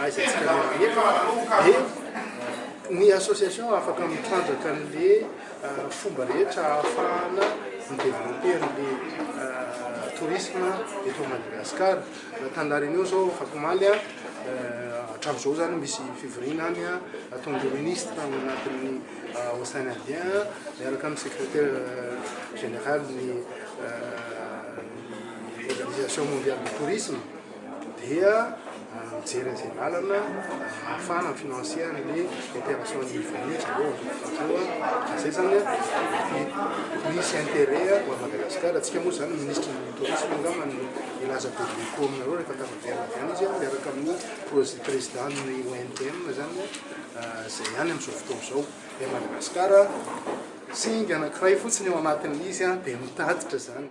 aizantsika dia ny association afaka mitrandraka an'le fomba rehetra ahafahana mideveloppe an'le tourisme eto Madagasikara. Tandarinio zao fakomaly hatramizao zany misy fivorina any ataon'le ministre anatin'ny Océan Indien miaraka amin'ny secrétaire général ny organisation mondiale du tourisme dia mijery an'izay lalana ahafahana finansier an'le opération ivoria zay zany misy intérêt ho Madagasikara. Atsika moa zany ministre du tourisme angambany ilaza be dico aminareo rehefa tavaverina avy any izy miaraka amin'ny président ny ONTM zany zay ihany amin'izao fotoana zao dia Madagasikara singa anankiray fotsiny eo anatin'izy dia mitatitra zany.